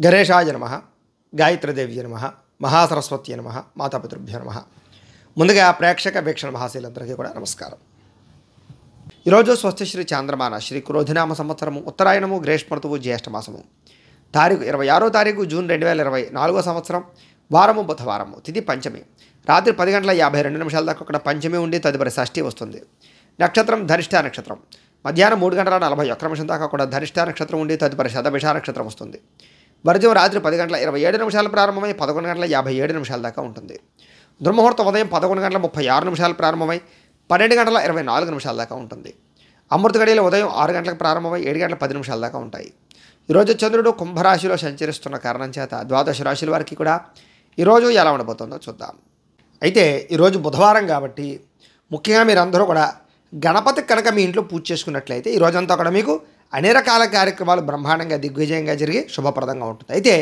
గణేశాయ నమః, గాయత్రీదేవ్య నమః, మహాసరస్వత్యై నమః, మాతాపితృభ్యో నమః. ముందుగా ప్రేక్షక వీక్షణ మహాశీలందరికీ కూడా నమస్కారం. ఈరోజు స్వస్తిశ్రీ చాంద్రమాన శ్రీ క్రోధినామ సంవత్సరము ఉత్తరాయణము గ్రీష్మ ఋతువు జ్యేష్ఠమాసము తారీఖు 26వ తారీఖు జూన్ 2024వ సంవత్సరం వారము బుధవారము తిథి పంచమి రాత్రి 10:52 దాకా అక్కడ పంచమి ఉండి తదుపరి షష్ఠి వస్తుంది. నక్షత్రం ధనిష్ఠ నక్షత్రం మధ్యాహ్నం 3:41 దాకా కూడా ధనిష్ఠ నక్షత్రం ఉండి తదుపరి శతభిష నక్షత్రం వస్తుంది. వర్జం రాత్రి 10:27 ప్రారంభమై 11:57 దాకా ఉంటుంది. దుర్ముహూర్తం ఉదయం 11:36 ప్రారంభమై 12:24 దాకా ఉంటుంది. అమృత గడియలు ఉదయం 6 గంటలకు ప్రారంభమై 7:10 దాకా ఉంటాయి. ఈరోజు చంద్రుడు కుంభరాశిలో సంచరిస్తున్న కారణం చేత ద్వాదశ రాశుల వారికి కూడా ఈరోజు ఎలా ఉండబోతుందో చూద్దాం. అయితే ఈరోజు బుధవారం కాబట్టి ముఖ్యంగా మీరందరూ కూడా గణపతి కనుక మీ ఇంట్లో పూజ చేసుకున్నట్లయితే ఈ రోజంతా కూడా మీకు అన్ని రకాల కార్యక్రమాలు బ్రహ్మాండంగా దిగ్విజయంగా జరిగి శుభప్రదంగా ఉంటుంది. అయితే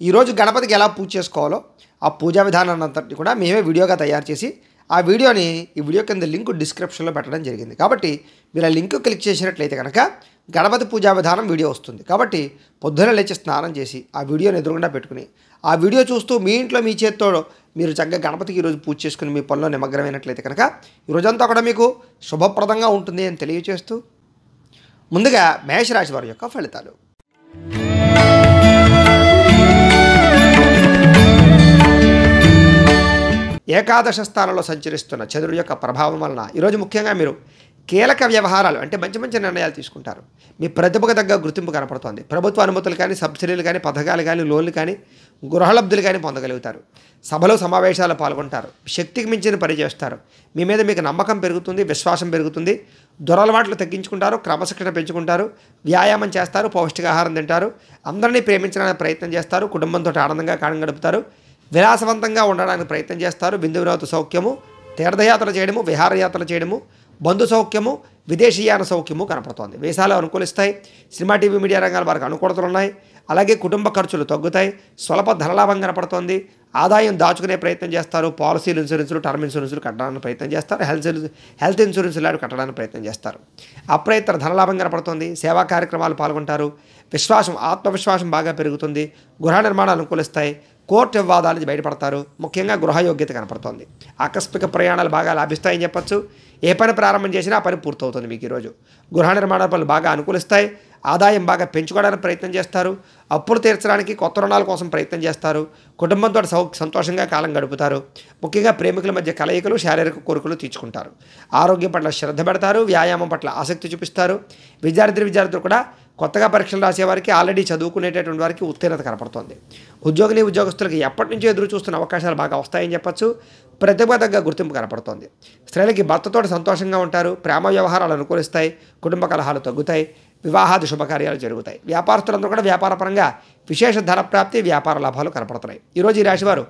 ఈరోజు గణపతికి ఎలా పూజ చేసుకోవాలో ఆ పూజా విధానాన్ని అంతటి కూడా మేమే వీడియోగా తయారు చేసి ఆ వీడియోని ఈ వీడియో కింద లింక్ డిస్క్రిప్షన్లో పెట్టడం జరిగింది. కాబట్టి మీరు ఆ లింక్ క్లిక్ చేసినట్లయితే కనుక గణపతి పూజా విధానం వీడియో వస్తుంది. కాబట్టి పొద్దున లేచి స్నానం చేసి ఆ వీడియోని ఎదురుగుండా పెట్టుకుని ఆ వీడియో చూస్తూ మీ ఇంట్లో మీ చేత్తో మీరు చక్కగా గణపతికి ఈరోజు పూజ చేసుకుని మీ పనిలో నిమగ్నమైనట్లయితే కనుక ఈరోజంతా కూడా మీకు శుభప్రదంగా ఉంటుంది అని తెలియజేస్తూ ముందుగా మేషరాశి వారి యొక్క ఫలితాలు. ఏకాదశ స్థానంలో సంచరిస్తున్న చంద్రుడి యొక్క ప్రభావం వలన ఈరోజు ముఖ్యంగా మీరు కీలక వ్యవహారాలు అంటే మంచి మంచి నిర్ణయాలు తీసుకుంటారు. మీ ప్రతిభకు తగ్గ గుర్తింపు కనపడుతోంది. ప్రభుత్వ అనుమతులు కానీ సబ్సిడీలు కానీ పథకాలు కానీ లోన్లు కానీ గృహలబ్ధులు కానీ పొందగలుగుతారు. సభలో సమావేశాలు పాల్గొంటారు. శక్తికి మించిన పని చేస్తారు. మీ మీద మీకు నమ్మకం పెరుగుతుంది, విశ్వాసం పెరుగుతుంది. దురలవాట్లు తగ్గించుకుంటారు, క్రమశిక్షణ పెంచుకుంటారు, వ్యాయామం చేస్తారు, పౌష్టికాహారం తింటారు, అందరినీ ప్రేమించడానికి ప్రయత్నం చేస్తారు, కుటుంబంతో ఆనందంగా కాలం గడుపుతారు, విలాసవంతంగా ఉండడానికి ప్రయత్నం చేస్తారు. బిందు వినోద సౌఖ్యము, తీర్థయాత్ర చేయడము, విహారయాత్రలు చేయడము, బంధు సౌఖ్యము, విదేశీయాన సౌఖ్యము కనపడుతోంది. వేసాలు అనుకూలిస్తాయి. సినిమా టీవీ మీడియా రంగాల వారికి అనుకూలతలు ఉన్నాయి. అలాగే కుటుంబ ఖర్చులు తగ్గుతాయి. స్వల్ప ధనలాభం కనపడుతోంది. ఆదాయం దాచుకునే ప్రయత్నం చేస్తారు. పాలసీలు, ఇన్సూరెన్సులు, టర్మ్ ఇన్సూరెన్సులు కట్టడానికి ప్రయత్నం చేస్తారు. హెల్త్ ఇన్సూరెన్స్ లాంటి కట్టడానికి ప్రయత్నం చేస్తారు. అప్రయత్న ధనలాభం కనపడుతుంది. సేవా కార్యక్రమాలు పాల్గొంటారు. విశ్వాసం, ఆత్మవిశ్వాసం బాగా పెరుగుతుంది. గృహ నిర్మాణాలు అనుకూలిస్తాయి. కోర్టు వివాదాల నుంచి బయటపడతారు. ముఖ్యంగా గృహయోగ్యత కనపడుతోంది. ఆకస్మిక ప్రయాణాలు బాగా లాభిస్తాయని చెప్పచ్చు. ఏ పని ప్రారంభం చేసినా ఆ పని పూర్తవుతుంది. మీకు ఈరోజు గృహ నిర్మాణ పనులు బాగా అనుకూలిస్తాయి. ఆదాయం బాగా పెంచుకోవడానికి ప్రయత్నం చేస్తారు. అప్పులు తీర్చడానికి కొత్త రుణాల కోసం ప్రయత్నం చేస్తారు. కుటుంబంతో సంతోషంగా కాలం గడుపుతారు. ముఖ్యంగా ప్రేమికుల మధ్య కలయికలు, శారీరక కోరికలు తీర్చుకుంటారు. ఆరోగ్యం పట్ల శ్రద్ధ పెడతారు. వ్యాయామం పట్ల ఆసక్తి చూపిస్తారు. విద్యార్థులు కూడా కొత్తగా పరీక్షలు రాసేవారికి, ఆల్రెడీ చదువుకునేటటువంటి వారికి ఉత్తీర్ణత కనపడుతుంది. ఉద్యోగస్తులకు ఎప్పటి నుంచో ఎదురు చూస్తున్న అవకాశాలు బాగా వస్తాయని చెప్పచ్చు. ప్రతిభ తగ్గ గుర్తింపు కనపడుతోంది. స్త్రీలకి భర్తతో సంతోషంగా ఉంటారు. ప్రేమ వ్యవహారాలు అనుకూలిస్తాయి. కుటుంబ కలహాలు తగ్గుతాయి. వివాహాది శుభకార్యాలు జరుగుతాయి. వ్యాపారస్తులందరూ కూడా వ్యాపారపరంగా విశేష ధన ప్రాప్తి, వ్యాపార లాభాలు కనపడుతున్నాయి. ఈరోజు ఈ రాశివారు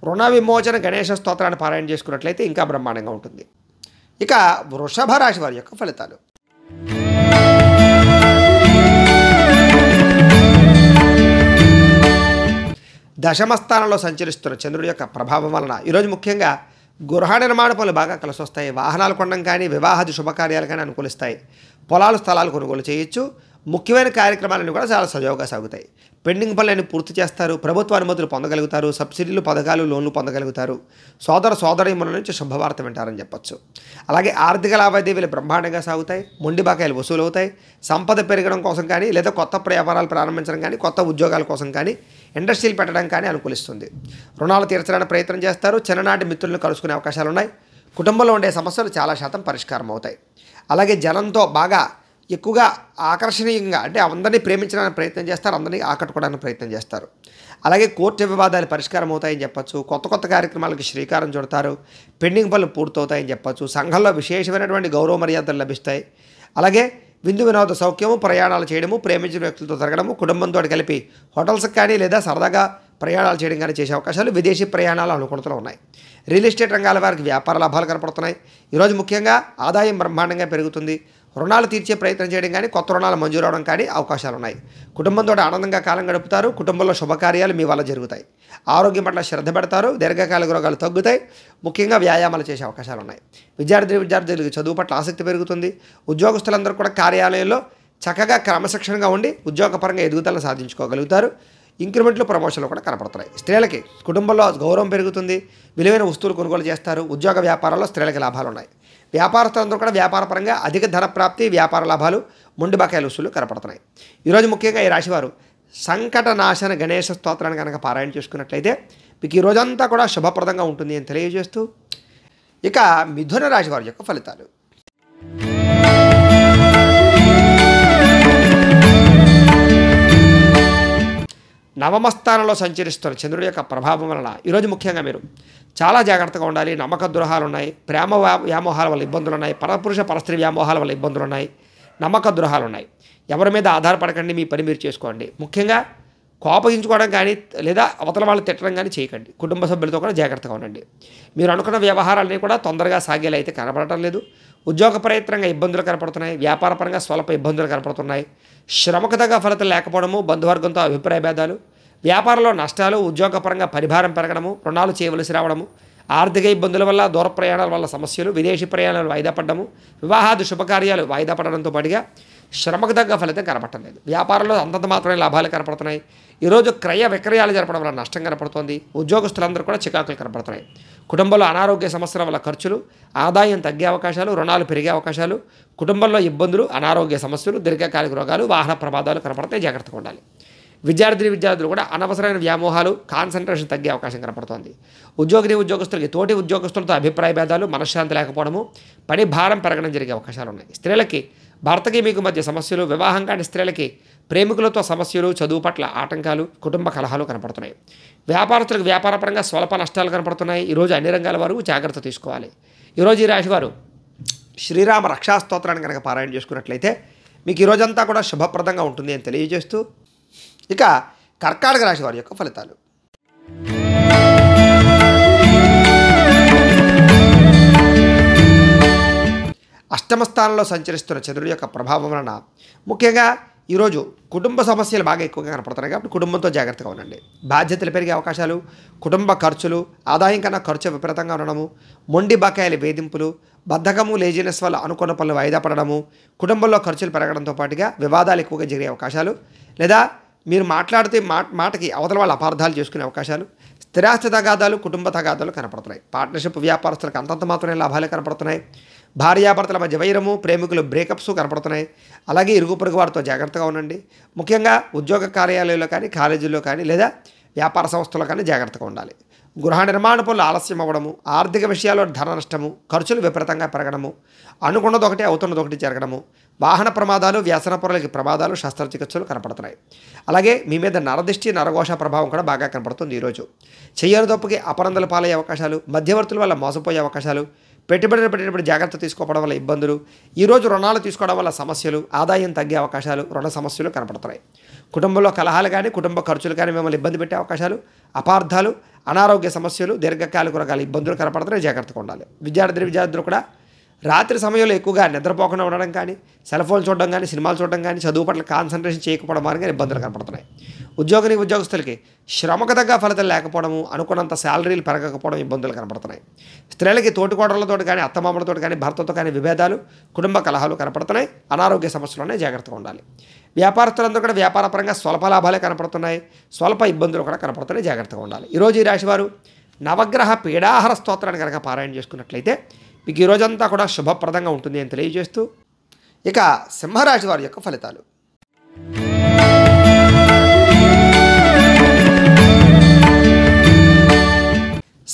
రుణ విమోచన గణేశ స్తోత్రాన్ని పారాయణ చేసుకున్నట్లయితే ఇంకా బ్రహ్మాండంగా ఉంటుంది. ఇక వృషభ రాశి వారి యొక్క ఫలితాలు. దశమ స్థానంలో సంచరిస్తున్న చంద్రుడి యొక్క ప్రభావం వలన ఈరోజు ముఖ్యంగా గృహ నిర్మాణ పనులు బాగా కలిసి వస్తాయి. వాహనాలు కొనడం కానీ, వివాహాది శుభకార్యాలు కానీ అనుకూలిస్తాయి. పొలాలు, స్థలాలు కొనుగోలు చేయొచ్చు. ముఖ్యమైన కార్యక్రమాలన్నీ కూడా చాలా సజావుగా సాగుతాయి. పెండింగ్ పనులన్నీ పూర్తి చేస్తారు. ప్రభుత్వ అనుమతులు పొందగలుగుతారు. సబ్సిడీలు, పథకాలు, లోన్లు పొందగలుగుతారు. సోదరీమణుల నుంచి శుభవార్త వింటారని చెప్పచ్చు. అలాగే ఆర్థిక లావాదేవీలు బ్రహ్మాండంగా సాగుతాయి. మొండి బకాయిలు వసూలు అవుతాయి. సంపద పెరగడం కోసం కానీ, లేదా కొత్త వ్యాపారాలు ప్రారంభించడం కానీ, కొత్త ఉద్యోగాల కోసం కానీ, ఇండస్ట్రీలు పెట్టడం కానీ అనుకూలిస్తుంది. రుణాలు తీర్చడానికి ప్రయత్నం చేస్తారు. చిన్ననాటి మిత్రులను కలుసుకునే అవకాశాలు ఉన్నాయి. కుటుంబంలో ఉండే సమస్యలు చాలా శాతం పరిష్కారం అవుతాయి. అలాగే జనంతో బాగా ఎక్కువగా ఆకర్షణీయంగా అంటే అందరినీ ప్రేమించడానికి ప్రయత్నం చేస్తారు. అందరినీ ఆకట్టుకోవడానికి ప్రయత్నం చేస్తారు. అలాగే కోర్టు వివాదాలు పరిష్కారం అవుతాయని చెప్పచ్చు. కొత్త కార్యక్రమాలకు శ్రీకారం చుడతారు. పెండింగ్ పనులు పూర్తవుతాయని చెప్పచ్చు. సంఘంలో విశేషమైనటువంటి గౌరవ మర్యాదలు లభిస్తాయి. అలాగే విందు వినోద సౌఖ్యము, ప్రయాణాలు చేయడము, ప్రేమించిన వ్యక్తులతో తిరగడము, కుటుంబంతో కలిపి హోటల్స్కి కానీ లేదా సరదాగా ప్రయాణాలు చేయడం కానీ చేసే అవకాశాలు, విదేశీ ప్రయాణాలు అనుకూలతలు ఉన్నాయి. రియల్ ఎస్టేట్ రంగాల వారికి వ్యాపార లాభాలు కనపడుతున్నాయి. ఈరోజు ముఖ్యంగా ఆదాయం బ్రహ్మాండంగా పెరుగుతుంది. రుణాలు తీర్చే ప్రయత్నం చేయడం కానీ, కొత్త రుణాలు మంజూరు అవడం కానీ అవకాశాలు ఉన్నాయి. కుటుంబంతో ఆనందంగా కాలం గడుపుతారు. కుటుంబంలో శుభకార్యాలు మీ వల్ల జరుగుతాయి. ఆరోగ్యం పట్ల శ్రద్ధ పెడతారు. దీర్ఘకాలిక రోగాలు తగ్గుతాయి. ముఖ్యంగా వ్యాయామాలు చేసే అవకాశాలు ఉన్నాయి. విద్యార్థులకు చదువు పట్ల ఆసక్తి పెరుగుతుంది. ఉద్యోగస్తులందరూ కూడా కార్యాలయంలో చక్కగా క్రమశిక్షణగా ఉండి ఉద్యోగపరంగా ఎదుగుదలను సాధించుకోగలుగుతారు. ఇంక్రిమెంట్లు ప్రమోషన్లు కూడా కనపడుతున్నాయి. స్త్రీలకి కుటుంబంలో గౌరవం పెరుగుతుంది, విలువైన వస్తువులు కొనుగోలు చేస్తారు. ఉద్యోగ వ్యాపారాల్లో స్త్రీలకి లాభాలు ఉన్నాయి. వ్యాపారస్తులందరూ కూడా వ్యాపారపరంగా అధిక ధన ప్రాప్తి, వ్యాపార లాభాలు, మొండి బకాయిల వసూళ్లు కనపడుతున్నాయి. ఈరోజు ముఖ్యంగా ఈ రాశివారు సంకటనాశన గణేశ స్తోత్రాన్ని కనుక పారాయణ చేసుకున్నట్లయితే మీకు ఈ రోజంతా కూడా శుభప్రదంగా ఉంటుంది అని తెలియజేస్తూ ఇక మిథున రాశి వారి యొక్క ఫలితాలు. నవమ స్థానంలో సంచరిస్తున్న చంద్రుడి యొక్క ప్రభావం వలన ఈరోజు ముఖ్యంగా మీరు చాలా జాగ్రత్తగా ఉండాలి. నమ్మక ద్రోహాలు ఉన్నాయి, ప్రేమ వ్యామోహాల వల్ల ఇబ్బందులు ఉన్నాయి, పరపురుష పరస్త్రీ వ్యామోహాల వల్ల ఇబ్బందులు ఉన్నాయి, నమ్మక ద్రోహాలు ఉన్నాయి. ఎవరి మీద ఆధారపడకండి, మీ పని మీరు చేసుకోండి. ముఖ్యంగా కోపగించుకోవడం కానీ లేదా అవతల వాళ్ళు తిట్టడం కానీ చేయకండి. కుటుంబ సభ్యులతో కూడా జాగ్రత్తగా ఉండండి. మీరు అనుకున్న వ్యవహారాలన్నీ కూడా తొందరగా సాగేలా అయితే కనపడటం లేదు. ఉద్యోగ ప్రయత్నంగా ఇబ్బందులు కనపడుతున్నాయి, వ్యాపారపరంగా స్వల్ప ఇబ్బందులు కనపడుతున్నాయి, శ్రమకు తగ్గ ఫలితం లేకపోవడము, బంధువర్గంతో అభిప్రాయ భేదాలు, వ్యాపారంలో నష్టాలు, ఉద్యోగపరంగా పరిభారం పెరగడము, రుణాలు చేయవలసి రావడము, ఆర్థిక ఇబ్బందుల వల్ల, దూర ప్రయాణాల వల్ల సమస్యలు, విదేశీ ప్రయాణాలు వాయిదా పడడము, వివాహాది శుభకార్యాలు వాయిదా పడడంతో పాటుగా శ్రమకు తగ్గ ఫలితం కనపడటం లేదు. వ్యాపారంలో అంతంత మాత్రమే లాభాలు కనపడుతున్నాయి. ఈరోజు క్రయ విక్రయాలు జరపడం వల్ల నష్టం కనపడుతోంది. ఉద్యోగస్తులందరూ కూడా చికాకులు కనపడుతున్నాయి. కుటుంబంలో అనారోగ్య సమస్యల వల్ల ఖర్చులు, ఆదాయం తగ్గే అవకాశాలు, రుణాలు పెరిగే అవకాశాలు, కుటుంబంలో ఇబ్బందులు, అనారోగ్య సమస్యలు, దీర్ఘకాలిక రోగాలు, వాహన ప్రమాదాలు కనపడతాయి. జాగ్రత్తగా ఉండాలి. విద్యార్థులు కూడా అనవసరమైన వ్యామోహాలు, కాన్సన్ట్రేషన్ తగ్గే అవకాశం కనపడుతోంది. ఉద్యోగస్తులకి తోటి ఉద్యోగస్తులతో అభిప్రాయ భేదాలు, మనశ్శాంతి లేకపోవడము, పని భారం పెరగడం జరిగే అవకాశాలు ఉన్నాయి. స్త్రీలకి భర్తకి మీకు మధ్య సమస్యలు, వివాహం కాని స్త్రీలకి ప్రేమికులతో సమస్యలు, చదువు పట్ల ఆటంకాలు, కుటుంబ కలహాలు కనపడుతున్నాయి. వ్యాపారస్తులకు వ్యాపారపరంగా స్వల్ప నష్టాలు కనపడుతున్నాయి. ఈరోజు అన్ని రంగాల వారు జాగ్రత్త తీసుకోవాలి. ఈరోజు ఈ రాశివారు శ్రీరామ రక్షా స్తోత్రాన్ని కనుక పారాయణ చేసుకున్నట్లయితే మీకు ఈ రోజంతా కూడా శుభప్రదంగా ఉంటుంది అని తెలియజేస్తూ ఇక కర్కాటక రాశి వారి యొక్క ఫలితాలు. అష్టమ స్థానంలో సంచరిస్తున్న చంద్రుడి యొక్క ప్రభావం వలన ముఖ్యంగా ఈరోజు కుటుంబ సమస్యలు బాగా ఎక్కువగా కనపడుతున్నాయి. కాబట్టి కుటుంబంతో జాగ్రత్తగా ఉండండి. బాధ్యతలు పెరిగే అవకాశాలు, కుటుంబ ఖర్చులు, ఆదాయం కన్నా ఖర్చు విపరీతంగా ఉండడము, మొండి బకాయిల వేధింపులు, బద్ధకము, లేజినెస్ వల్ల అనుకున్న పనులు వాయిదా పడడము, కుటుంబంలో ఖర్చులు పెరగడంతో పాటుగా వివాదాలు ఎక్కువగా జరిగే అవకాశాలు, లేదా మీరు మాట్లాడితే మాటకి అవతల వాళ్ళు అపార్థాలు చేసుకునే అవకాశాలు, స్థిరాస్తి తగాదాలు, కుటుంబ తగాదాలు కనపడుతున్నాయి. పార్ట్నర్షిప్ వ్యాపారస్తులకు అంతంత మాత్రమే లాభాలు కనపడుతున్నాయి. భార్యాభర్తల మధ్య వైరము, ప్రేమికులు బ్రేకప్స్ కనపడుతున్నాయి. అలాగే ఇరుగు పొరుగు వారితో జాగ్రత్తగా ఉండండి. ముఖ్యంగా ఉద్యోగ కార్యాలయాల్లో కానీ, కాలేజీల్లో కానీ, లేదా వ్యాపార సంస్థల్లో కానీ జాగ్రత్తగా ఉండాలి. గృహ నిర్మాణ పనులు ఆలస్యం అవ్వడము, ఆర్థిక విషయాల్లో ధన నష్టము, ఖర్చులు విపరీతంగా పెరగడము, అనుకున్నది ఒకటి అవుతున్నది ఒకటి జరగడము, వాహన ప్రమాదాలు, వ్యసన పొరలకి ప్రమాదాలు, శస్త్రచికిత్సలు కనపడుతున్నాయి. అలాగే మీ మీద నరదిష్టి, నరఘోష ప్రభావం కూడా బాగా కనపడుతుంది. ఈరోజు చెయ్యని తప్పుకి అపనందలు పాలయ్యే అవకాశాలు, మధ్యవర్తుల వల్ల మోసపోయే అవకాశాలు, పెట్టేటప్పుడు జాగ్రత్త తీసుకోవడం వల్ల ఇబ్బందులు, ఈరోజు రుణాలు తీసుకోవడం వల్ల సమస్యలు, ఆదాయం తగ్గే అవకాశాలు, రుణ సమస్యలు కనపడుతున్నాయి. కుటుంబంలో కలహాలు కానీ, కుటుంబ ఖర్చులు కానీ మిమ్మల్ని ఇబ్బంది పెట్టే అవకాశాలు, అపార్థాలు, అనారోగ్య సమస్యలు, దీర్ఘకాలిక రకాల ఇబ్బందులు కనపడుతున్నాయి. జాగ్రత్తగా ఉండాలి. విద్యార్థులు కూడా రాత్రి సమయంలో ఎక్కువగా నిద్రపోకుండా ఉండడం కానీ, సెల్ ఫోన్ చూడడం కానీ, సినిమాలు చూడడం కానీ, చదువు పట్ల కాన్సన్ట్రేషన్ చేయకపోవడం కానీ ఇబ్బందులు కనపడుతున్నాయి. ఉద్యోగస్తులకి శ్రమకు తగ్గ ఫలితం లేకపోవడము, అనుకున్నంత శాలరీలు పెరగకపోవడం ఇబ్బందులు కనపడుతున్నాయి. స్త్రీలకి తోటికోడలతో కానీ, అత్తమామలతో కానీ, భర్తతో కానీ విభేదాలు, కుటుంబ కలహాలు కనపడుతున్నాయి. అనారోగ్య సమస్యలునే జాగ్రత్తగా ఉండాలి. వ్యాపారస్తులందరూ కూడా వ్యాపారపరంగా స్వల్ప లాభాలే కనపడుతున్నాయి. స్వల్ప ఇబ్బందులు కూడా కనపడుతున్నాయి. జాగ్రత్తగా ఉండాలి. ఈరోజు ఈ రాశివారు నవగ్రహ పీడాహార స్తోత్రాన్ని కనుక పారాయణ చేసుకున్నట్లయితే మీకు ఈ రోజంతా కూడా శుభప్రదంగా ఉంటుంది అని తెలియజేస్తూ ఇక సింహరాశి వారి యొక్క ఫలితాలు.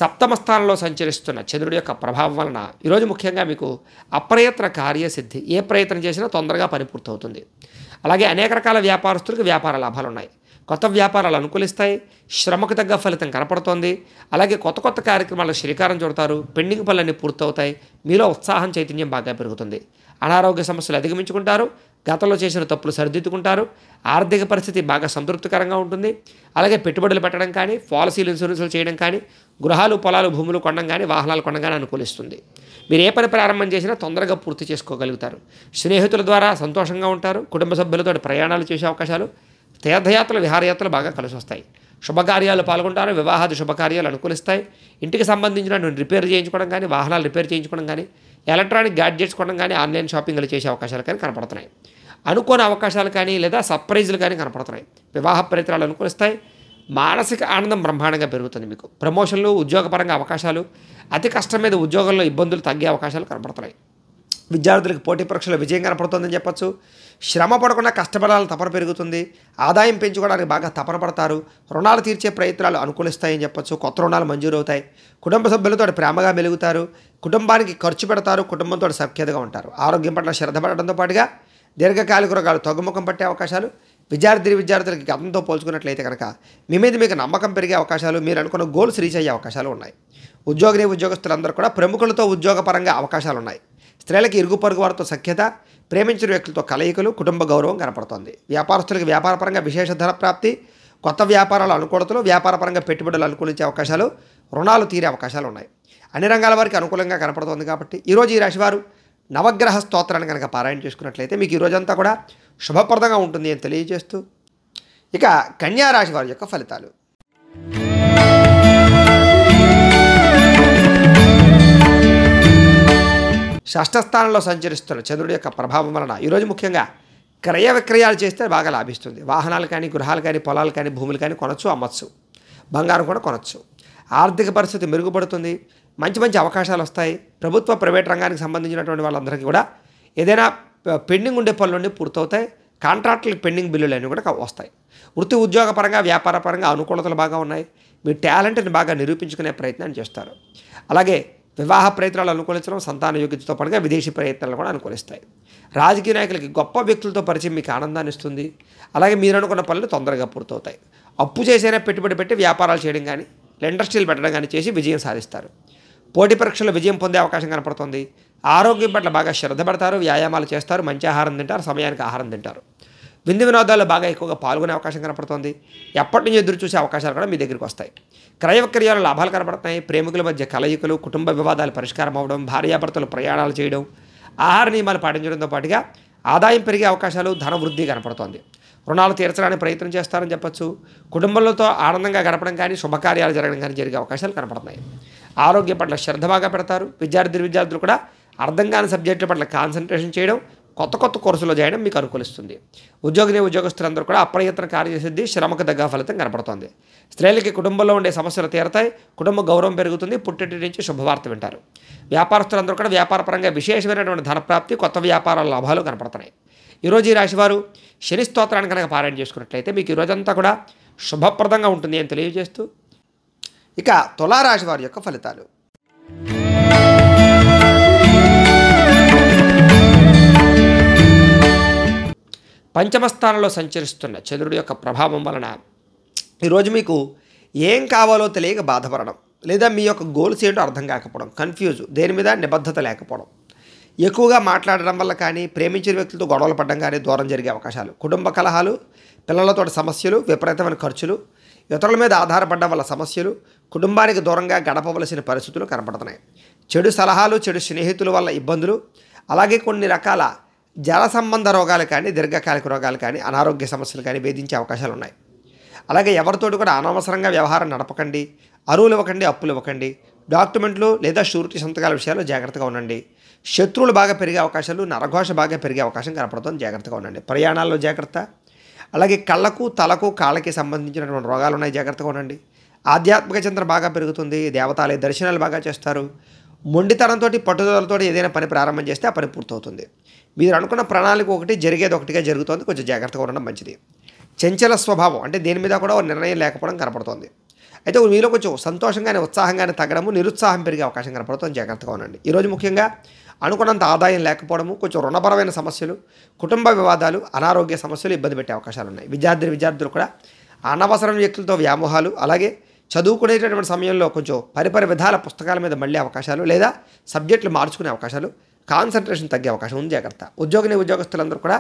సప్తమ స్థానంలో సంచరిస్తున్న చంద్రుడి యొక్క ప్రభావం వలన ఈరోజు ముఖ్యంగా మీకు అప్రయత్న కార్యసిద్ధి, ఏ ప్రయత్నం చేసినా తొందరగా పని పూర్తవుతుంది. అలాగే అనేక రకాల వ్యాపారస్తులకు వ్యాపార లాభాలు ఉన్నాయి. కొత్త వ్యాపారాలు అనుకూలిస్తాయి. శ్రమకు తగ్గ ఫలితం కనపడుతోంది. అలాగే కొత్త కార్యక్రమాలకు శ్రీకారం చుడతారు. పెండింగ్ పనులన్నీ పూర్తవుతాయి. మీలో ఉత్సాహం, చైతన్యం బాగా పెరుగుతుంది. అనారోగ్య సమస్యలు అధిగమించుకుంటారు. గతంలో చేసిన తప్పులు సరిదిద్దుకుంటారు. ఆర్థిక పరిస్థితి బాగా సంతృప్తికరంగా ఉంటుంది. అలాగే పెట్టుబడులు పెట్టడం కానీ, పాలసీలు, ఇన్సూరెన్సులు చేయడం కానీ, గృహాలు, పొలాలు, భూములు కొనడం కానీ, వాహనాలు కొనడం కానీ అనుకూలిస్తుంది. మీరు ఏ పని ప్రారంభం చేసినా తొందరగా పూర్తి చేసుకోగలుగుతారు. స్నేహితుల ద్వారా సంతోషంగా ఉంటారు. కుటుంబ సభ్యులతో ప్రయాణాలు చేసే అవకాశాలు, తీర్థయాత్రలు, విహారయాత్రలు బాగా కలిసి వస్తాయి. శుభకార్యాలు పాల్గొంటారు. వివాహాది శుభకార్యాలు అనుకూలిస్తాయి. ఇంటికి సంబంధించిన రిపేర్ చేయించుకోవడం కానీ, వాహనాలు రిపేర్ చేయించుకోవడం కానీ, ఎలక్ట్రానిక్ గ్యాడ్జెట్స్ కొనడం కానీ, ఆన్లైన్ షాపింగ్లు చేసే అవకాశాలు కానీ కనపడుతున్నాయి. అనుకోని అవకాశాలు కానీ, లేదా సర్ప్రైజులు కానీ కనపడుతున్నాయి. వివాహ ప్రయత్నాలు అనుకూలిస్తాయి. మానసిక ఆనందం బ్రహ్మాండంగా పెరుగుతుంది. మీకు ప్రమోషన్లు, ఉద్యోగపరంగా అవకాశాలు, అతి కష్టం మీద ఉద్యోగంలో ఇబ్బందులు తగ్గే అవకాశాలు కనపడుతున్నాయి. విద్యార్థులకు పోటీ పరీక్షలో విజయం కనపడుతుందని చెప్పొచ్చు. శ్రమ పడకుండా కష్టపడాలని తపన పెరుగుతుంది. ఆదాయం పెంచుకోవడానికి బాగా తపన పడతారు. రుణాలు తీర్చే ప్రయత్నాలు అనుకూలిస్తాయని చెప్పొచ్చు. కొత్త రుణాలు మంజూరు అవుతాయి. కుటుంబ సభ్యులతో ప్రేమగా మెలుగుతారు. కుటుంబానికి ఖర్చు పెడతారు. కుటుంబంతో సఖ్యతగా ఉంటారు. ఆరోగ్యం పట్ల శ్రద్ధ పడడంతో పాటుగా దీర్ఘకాలిక రోగాలు తగ్గుముఖం పట్టే అవకాశాలు. విద్యార్థులకి గతంతో పోల్చుకున్నట్లయితే కనుక మీ మీద మీకు నమ్మకం పెరిగే అవకాశాలు, మీరు అనుకున్న గోల్స్ రీచ్ అయ్యే అవకాశాలు ఉన్నాయి. ఉద్యోగస్తులందరూ కూడా ప్రముఖులతో ఉద్యోగపరంగా అవకాశాలు ఉన్నాయి. స్త్రీలకి ఇరుగు పొరుగు వారితో సఖ్యత, ప్రేమించిన వ్యక్తులతో కలయికలు, కుటుంబ గౌరవం కనపడుతోంది. వ్యాపారస్తులకు వ్యాపారపరంగా విశేష ధన ప్రాప్తి, కొత్త వ్యాపారాల అనుకూలతలు, వ్యాపారపరంగా పెట్టుబడులు అనుకూలించే అవకాశాలు, రుణాలు తీరే అవకాశాలు ఉన్నాయి. అన్ని రంగాల వారికి అనుకూలంగా కనపడుతోంది. కాబట్టి ఈరోజు ఈ రాశివారు నవగ్రహ స్తోత్రాన్ని కనుక పారాయణ చేసుకున్నట్లయితే మీకు ఈ రోజంతా కూడా శుభప్రదంగా ఉంటుంది అని తెలియజేస్తూ, ఇక కన్యా రాశి వారి యొక్క ఫలితాలు. షష్ఠ స్థానంలో సంచరిస్తున్న చంద్రుడి యొక్క ప్రభావం వలన ఈరోజు ముఖ్యంగా క్రయ విక్రయాలు చేస్తే బాగా లాభిస్తుంది. వాహనాలు కానీ, గృహాలు కానీ, పొలాలు కానీ, భూములు కానీ కొనొచ్చు, అమ్మచ్చు. బంగారం కూడా కొనొచ్చు. ఆర్థిక పరిస్థితి మెరుగుపడుతుంది. మంచి అవకాశాలు వస్తాయి. ప్రభుత్వ, ప్రైవేట్ రంగానికి సంబంధించినటువంటి వాళ్ళందరికీ కూడా ఏదైనా పెండింగ్ ఉండే పనులన్నీ పూర్తవుతాయి. కాంట్రాక్టులకు పెండింగ్ బిల్లులన్నీ కూడా వస్తాయి. వృత్తి ఉద్యోగపరంగా, వ్యాపారపరంగా అనుకూలతలు బాగా ఉన్నాయి. మీ టాలెంట్ని బాగా నిరూపించుకునే ప్రయత్నాన్ని చేస్తారు. అలాగే వివాహ ప్రయత్నాలు అనుకూలించడం, సంతాన యోగ్యతతో పాటుగా విదేశీ ప్రయత్నాలు కూడా అనుకూలిస్తాయి. రాజకీయ నాయకులకి గొప్ప వ్యక్తులతో పరిచయం మీకు ఆనందాన్ని ఇస్తుంది. అలాగే మీరు అనుకున్న పనులు తొందరగా పూర్తవుతాయి. అప్పు చేసైనా పెట్టుబడి పెట్టి వ్యాపారాలు చేయడం కానీ, ఇండస్ట్రీలు పెట్టడం కానీ చేసి విజయం సాధిస్తారు. పోటీ పరీక్షల్లో విజయం పొందే అవకాశం కనపడుతుంది. ఆరోగ్యం పట్ల బాగా శ్రద్ధ పడతారు. వ్యాయామాలు చేస్తారు. మంచి ఆహారం తింటారు. సమయానికి ఆహారం తింటారు. విందు వినోదాల్లో బాగా ఎక్కువగా పాల్గొనే అవకాశం కనపడుతుంది. ఎప్పటి నుంచి ఎదురు చూసే అవకాశాలు కూడా మీ దగ్గరికి వస్తాయి. క్రయ విక్రయాల లాభాలు కనపడుతున్నాయి. ప్రేమికుల మధ్య కలయికలు, కుటుంబ వివాదాలు పరిష్కారం అవ్వడం, భార్యాభర్తలు ప్రయాణాలు చేయడం, ఆహార నియమాలు పాటించడంతో పాటుగా ఆదాయం పెరిగే అవకాశాలు, ధన వృద్ధి కనపడుతోంది. రుణాలు తీర్చడానికి ప్రయత్నం చేస్తారని చెప్పొచ్చు. కుటుంబంతో ఆనందంగా గడపడం కానీ, శుభకార్యాలు జరగడం కానీ జరిగే అవకాశాలు కనపడుతున్నాయి. ఆరోగ్యం పట్ల శ్రద్ధ బాగా పెడతారు. విద్యార్థులు కూడా అర్థం కాని సబ్జెక్టుల పట్ల కాన్సన్ట్రేషన్ చేయడం, కొత్త కోర్సులో చేయడం మీకు అనుకూలిస్తుంది. ఉద్యోగస్తులందరూ కూడా అప్రయత్న కార్యసిద్ధి, శ్రమకు తగ్గ ఫలితం కనపడుతోంది. స్త్రీలకి కుటుంబంలో ఉండే సమస్యలు తీరతాయి. కుటుంబ గౌరవం పెరుగుతుంది. పుట్టింటి నుంచి శుభవార్త వింటారు. వ్యాపారస్తులందరూ కూడా వ్యాపారపరంగా విశేషమైనటువంటి ధనప్రాప్తి, కొత్త వ్యాపారాల లాభాలు కనపడుతున్నాయి. ఈరోజు ఈ రాశివారు శని స్తోత్రాన్ని కనుక పారాయణ చేసుకున్నట్లయితే మీకు ఈ రోజంతా కూడా శుభప్రదంగా ఉంటుంది అని తెలియజేస్తూ, ఇక తులారాశి వారి యొక్క ఫలితాలు. పంచమ స్థానంలో సంచరిస్తున్న చంద్రుడి యొక్క ప్రభావం వలన ఈరోజు మీకు ఏం కావాలో తెలియక బాధపడడం, లేదా మీ యొక్క గోల్స్ ఏంటో అర్థం కాకపోవడం, కన్ఫ్యూజ్, దేని మీద నిబద్ధత లేకపోవడం, ఎక్కువగా మాట్లాడడం వల్ల కానీ, ప్రేమించిన వ్యక్తులతో గొడవలు పడడం కానీ దూరం జరిగే అవకాశాలు, కుటుంబ కలహాలు, పిల్లలతో సమస్యలు, విపరీతమైన ఖర్చులు, ఇతరుల మీద ఆధారపడడం వల్ల సమస్యలు, కుటుంబానికి దూరంగా గడపవలసిన పరిస్థితులు కనపడుతున్నాయి. చెడు సలహాలు, చెడు స్నేహితుల వల్ల ఇబ్బందులు, అలాగే కొన్ని రకాల జల సంబంధ రోగాలు కానీ, దీర్ఘకాలిక రోగాలు కానీ, అనారోగ్య సమస్యలు కానీ వేధించే అవకాశాలు ఉన్నాయి. అలాగే ఎవరితోటి కూడా అనవసరంగా వ్యవహారం నడపకండి. అరువులు ఇవ్వకండి, అప్పులు ఇవ్వకండి. డాక్యుమెంట్లు లేదా షూరిటీ సంతకాల విషయాల్లో జాగ్రత్తగా ఉండండి. శత్రువులు బాగా పెరిగే అవకాశాలు, నరఘోష బాగా పెరిగే అవకాశం కనపడుతుంది. జాగ్రత్తగా ఉండండి. ప్రయాణాల్లో జాగ్రత్త. అలాగే కళ్ళకు, తలకు, కాళ్ళకి సంబంధించినటువంటి రోగాలు ఉన్నాయి. జాగ్రత్తగా ఉండండి. ఆధ్యాత్మిక చింతన బాగా పెరుగుతుంది. దేవతాలయ దర్శనాలు బాగా చేస్తారు. మొండితనంతో, పట్టుదలతో ఏదైనా పని ప్రారంభం చేస్తే ఆ పని పూర్తవుతుంది. మీరు అనుకున్న ప్రణాళిక ఒకటి, జరిగేది ఒకటిగా జరుగుతుంది. కొంచెం జాగ్రత్తగా ఉండడం మంచిది. చంచల స్వభావం, అంటే దేని మీద కూడా నిర్ణయం లేకపోవడం కనపడుతుంది. అయితే మీలో కొంచెం సంతోషంగానే, ఉత్సాహంగానే తగ్గడము, నిరుత్సాహం పెరిగే అవకాశం కనపడుతుంది. జాగ్రత్తగా ఉండండి. ఈరోజు ముఖ్యంగా అనుకున్నంత ఆదాయం లేకపోవడము, కొంచెం రుణపరమైన సమస్యలు, కుటుంబ వివాదాలు, అనారోగ్య సమస్యలు ఇబ్బంది పెట్టే అవకాశాలు ఉన్నాయి. విద్యార్థులు కూడా అనవసరం వ్యక్తులతో వ్యామోహాలు, అలాగే చదువుకునేటటువంటి సమయంలో కొంచెం పరిపరి విధాల పుస్తకాల మీద మళ్ళీ అవకాశాలు, లేదా సబ్జెక్టులు మార్చుకునే అవకాశాలు, కాన్సన్ట్రేషన్ తగ్గే అవకాశం ఉంది. జాగ్రత్త. ఉద్యోగస్తులందరూ కూడా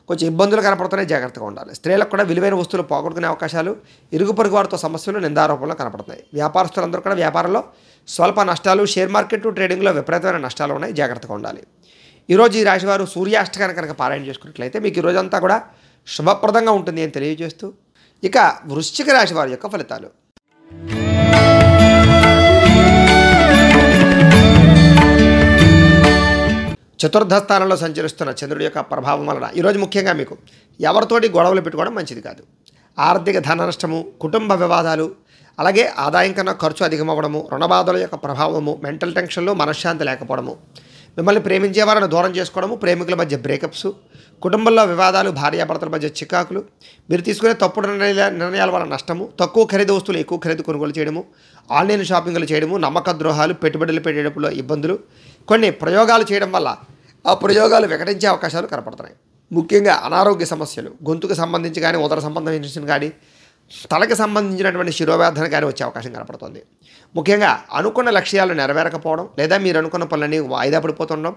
కొంచెం ఇబ్బందులు కనపడుతున్నాయి. జాగ్రత్తగా ఉండాలి. స్త్రీలకు కూడా విలువైన వస్తువులు పోగొట్టుకునే అవకాశాలు, ఇరుగు పొరుగు వారితో సమస్యలు, నిందారోపణలు కనపడుతున్నాయి. వ్యాపారస్తులందరూ కూడా వ్యాపారంలో స్వల్ప నష్టాలు, షేర్ మార్కెట్, ట్రేడింగ్లో విపరీతమైన నష్టాలు ఉన్నాయి. జాగ్రత్తగా ఉండాలి. ఈరోజు ఈ రాశివారు సూర్యాష్టకాన్ని కనుక పారాయణ చేసుకున్నట్లయితే మీకు ఈ రోజంతా కూడా శుభప్రదంగా ఉంటుంది అని తెలియజేస్తూ, ఇక వృశ్చిక రాశి వారి యొక్క ఫలితాలు. చతుర్థ స్థానంలో సంచరిస్తున్న చంద్రుడి యొక్క ప్రభావం వలన ఈరోజు ముఖ్యంగా మీకు ఎవరితోటి గొడవలు పెట్టుకోవడం మంచిది కాదు. ఆర్థిక ధన నష్టము, కుటుంబ వివాదాలు, అలాగే ఆదాయం కన్నా ఖర్చు అధికమవ్వడము, రుణబాధల యొక్క ప్రభావము, మెంటల్ టెన్షన్లు, మనశ్శాంతి లేకపోవడము, మిమ్మల్ని ప్రేమించే వారిని దూరం చేసుకోవడము, ప్రేమికుల మధ్య బ్రేకప్స్, కుటుంబంలో వివాదాలు, భార్యాభర్తల మధ్య చికాకులు, మీరు తీసుకునే తప్పుడు నిర్ణయాల వల్ల నష్టము, తక్కువ ఖరీదు వస్తువులు ఎక్కువ ఖరీదు కొనుగోలు చేయడము, ఆన్లైన్ షాపింగ్లు చేయడము, నమ్మక ద్రోహాలు, పెట్టుబడులు పెట్టేటప్పుడు ఇబ్బందులు, కొన్ని ప్రయోగాలు చేయడం వల్ల ఆ ప్రయోగాలు వికటించే అవకాశాలు కనపడుతున్నాయి. ముఖ్యంగా అనారోగ్య సమస్యలు, గొంతుకు సంబంధించి కానీ, ఉదర సంబంధించిన కానీ, తలకి సంబంధించినటువంటి శిరోవేదన కానీ వచ్చే అవకాశం కనపడుతుంది. ముఖ్యంగా అనుకున్న లక్ష్యాలు నెరవేరకపోవడం, లేదా మీరు అనుకున్న పనులన్నీ వాయిదా పడిపోతుండడం,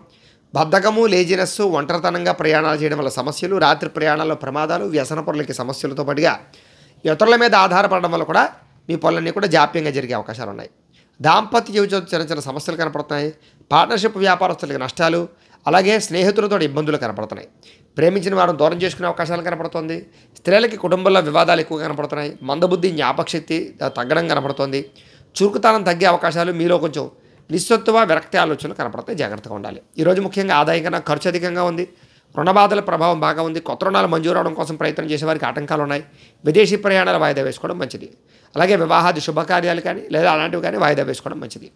బద్ధకము, లేజినెస్, ఒంటరితనంగా ప్రయాణాలు చేయడం వల్ల సమస్యలు, రాత్రి ప్రయాణాల్లో ప్రమాదాలు, వ్యసన పనులకి సమస్యలతో పాటుగా ఇతరుల మీద ఆధారపడడం వల్ల కూడా మీ పనులన్నీ కూడా జాప్యంగా జరిగే అవకాశాలు ఉన్నాయి. దాంపత్య జీవితంలో చిన్న చిన్న సమస్యలు కనపడుతున్నాయి. పార్ట్నర్షిప్ వ్యాపారస్తులకి నష్టాలు, అలాగే స్నేహితులతో ఇబ్బందులు కనపడుతున్నాయి. ప్రేమించిన వారిని దూరం చేసుకునే అవకాశాలు కనపడుతుంది. స్త్రీలకి కుటుంబంలో వివాదాలు ఎక్కువ కనపడుతున్నాయి. మందబుద్ధి, జ్ఞాపకశక్తి తగ్గడం కనపడుతుంది. చురుకుతనం తగ్గే అవకాశాలు, మీలో కొంచెం నిస్సత్తువ, విరక్తి ఆలోచనలు కనపడతాయి. జాగ్రత్తగా ఉండాలి. ఈరోజు ముఖ్యంగా ఆదాయం కన్నా ఖర్చు అధికంగా ఉంది. రుణబాధల ప్రభావం బాగా ఉంది. కొత్త రుణాలు మంజూరు అవడం కోసం ప్రయత్నం చేసే వారికి ఆటంకాలు ఉన్నాయి. విదేశీ ప్రయాణాలు వాయిదా వేసుకోవడం మంచిది. అలాగే వివాహాది శుభకార్యాలు కానీ లేదా అలాంటివి కానీ వాయిదా వేసుకోవడం మంచిది.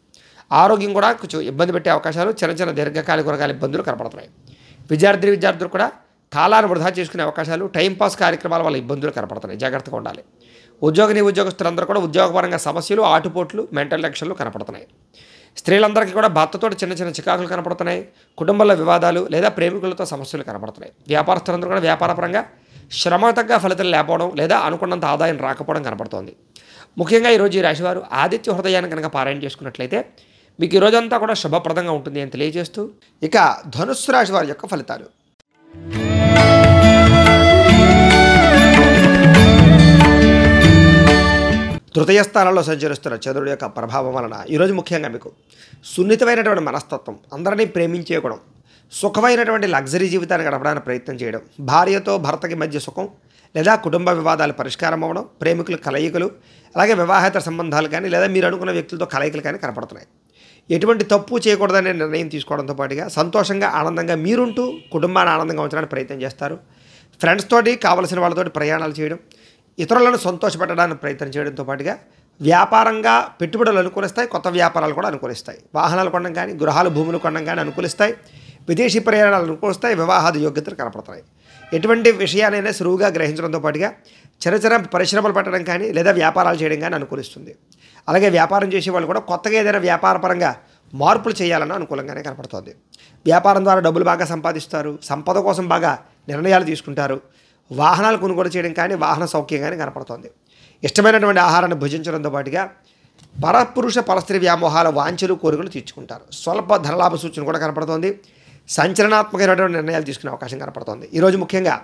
ఆరోగ్యం కూడా కొంచెం ఇబ్బంది పెట్టే అవకాశాలు, చిన్న చిన్న దీర్ఘకాలిక రకాల ఇబ్బందులు కనపడుతున్నాయి. విద్యార్థులు కూడా కాలాన్ని వృధా చేసుకునే అవకాశాలు, టైంపాస్ కార్యక్రమాల వల్ల ఇబ్బందులు కనపడుతున్నాయి. జాగ్రత్తగా ఉండాలి. ఉద్యోగస్తులందరూ కూడా ఉద్యోగపరంగా సమస్యలు, ఆటుపోట్లు, మెంటల్ టెన్షన్లు కనపడుతున్నాయి. స్త్రీలందరికీ కూడా భర్తతో చిన్న చిన్న చికాకులు కనపడుతున్నాయి. కుటుంబంలో వివాదాలు లేదా ప్రేమికులతో సమస్యలు కనపడుతున్నాయి. వ్యాపారస్తులందరూ కూడా వ్యాపారపరంగా శ్రమ తగ్గ ఫలితాలు లేకపోవడం లేదా అనుకున్నంత ఆదాయం రాకపోవడం కనపడుతోంది. ముఖ్యంగా ఈరోజు ఈ రాశివారు ఆదిత్య హృదయాన్ని కనుక పారాయణ చేసుకున్నట్లయితే మీకు ఈ రోజంతా కూడా శుభప్రదంగా ఉంటుంది అని తెలియజేస్తూ, ఇక ధనుస్సు రాశి వారి యొక్క ఫలితాలు. తృతీయ స్థానంలో సంచరిస్తున్న చంద్రుడి యొక్క ప్రభావం వలన ఈరోజు ముఖ్యంగా మీకు సున్నితమైనటువంటి మనస్తత్వం, అందరినీ ప్రేమించే గుణం, సుఖమైనటువంటి లగ్జరీ జీవితాన్ని గడపడానికి ప్రయత్నం చేయడం, భార్యతో భర్తకి మధ్య సుఖం లేదా కుటుంబ వివాదాలు పరిష్కారం అవ్వడం, ప్రేమికుల కలయికలు, అలాగే వివాహేతర సంబంధాలు కానీ లేదా మీరు అనుకున్న వ్యక్తులతో కలయికలు కానీ కనపడుతున్నాయి. ఎటువంటి తప్పు చేయకూడదనే నిర్ణయం తీసుకోవడంతో పాటుగా సంతోషంగా, ఆనందంగా మీరుంటూ కుటుంబాన్ని ఆనందంగా ఉంచడానికి ప్రయత్నం చేస్తారు. ఫ్రెండ్స్ తోటి, కావలసిన వాళ్ళతోటి ప్రయాణాలు చేయడం, ఇతరులను సంతోషపెట్టడానికి ప్రయత్నం చేయడంతో పాటుగా వ్యాపారంగా పెట్టుబడులు అనుకూలిస్తాయి. కొత్త వ్యాపారాలు కూడా అనుకూలిస్తాయి. వాహనాలు కొనడం కానీ, గృహాలు, భూములు కొనడం కానీ అనుకూలిస్తాయి. విదేశీ ప్రయాణాలు అనుకూలిస్తాయి. వివాహాది యోగ్యతలు కనపడుతున్నాయి. ఎటువంటి విషయానైనా సులువుగా గ్రహించడంతో పాటుగా చిన్న చిన్న పరిశ్రమలు పెట్టడం కానీ లేదా వ్యాపారాలు చేయడం కానీ అనుకూలిస్తుంది. అలాగే వ్యాపారం చేసే వాళ్ళు కూడా కొత్తగా ఏదైనా వ్యాపారపరంగా మార్పులు చేయాలన్న అనుకూలంగానే కనపడుతుంది. వ్యాపారం ద్వారా డబ్బులు బాగా సంపాదిస్తారు. సంపద కోసం బాగా నిర్ణయాలు తీసుకుంటారు. వాహనాలు కొనుగోలు చేయడం కానీ, వాహన సౌఖ్యం కానీ కనపడుతుంది. ఇష్టమైనటువంటి ఆహారాన్ని భుజించడంతో పాటుగా పరపురుష పరస్త్రీ వ్యామోహాల వాంఛలు, కోరికలు తీర్చుకుంటారు. స్వల్ప ధనలాభ సూచన కూడా కనపడుతోంది. సంచలనాత్మకమైనటువంటి నిర్ణయాలు తీసుకునే అవకాశం కనపడుతోంది. ఈరోజు ముఖ్యంగా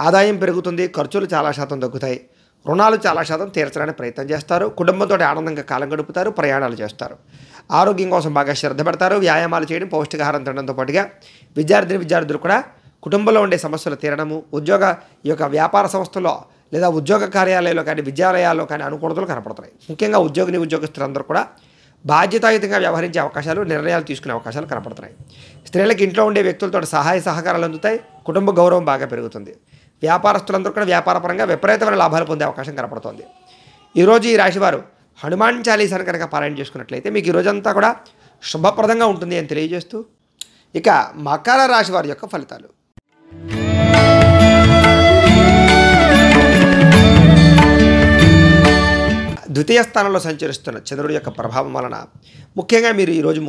ఆదాయం పెరుగుతుంది. ఖర్చులు చాలా శాతం తగ్గుతాయి. రుణాలు చాలా శాతం తీర్చడానికి ప్రయత్నం చేస్తారు. కుటుంబంతో ఆనందంగా కాలం గడుపుతారు. ప్రయాణాలు చేస్తారు. ఆరోగ్యం కోసం బాగా శ్రద్ధ పెడతారు. వ్యాయామాలు చేయడం, పౌష్టికాహారం తినడంతో పాటుగా విద్యార్థులు కూడా కుటుంబంలో ఉండే సమస్యలు తీరడము, ఈ యొక్క వ్యాపార సంస్థల్లో లేదా ఉద్యోగ కార్యాలయాల్లో కానీ, విద్యాలయాల్లో కానీ అనుకూలతలు కనపడుతున్నాయి. ముఖ్యంగా ఉద్యోగస్తులందరూ కూడా బాధ్యతాయుతంగా వ్యవహరించే అవకాశాలు, నిర్ణయాలు తీసుకునే అవకాశాలు కనపడుతున్నాయి. స్త్రీలకు ఇంట్లో ఉండే వ్యక్తులతో సహాయ సహకారాలు అందుతాయి. కుటుంబ గౌరవం బాగా పెరుగుతుంది. వ్యాపారస్తులందరూ కూడా వ్యాపారపరంగా విపరీతమైన లాభాలు పొందే అవకాశం కనపడుతోంది. ఈరోజు ఈ రాశివారు హనుమాన్ చాలీసాను కనుక పారాయణ చేసుకున్నట్లయితే మీకు ఈ రోజంతా కూడా శుభప్రదంగా ఉంటుంది అని తెలియజేస్తూ, ఇక మకర రాశి వారి యొక్క ఫలితాలు. ద్వితీయ స్థానంలో సంచరిస్తున్న చంద్రుడి యొక్క ప్రభావం వలన ముఖ్యంగా మీరు ఈరోజు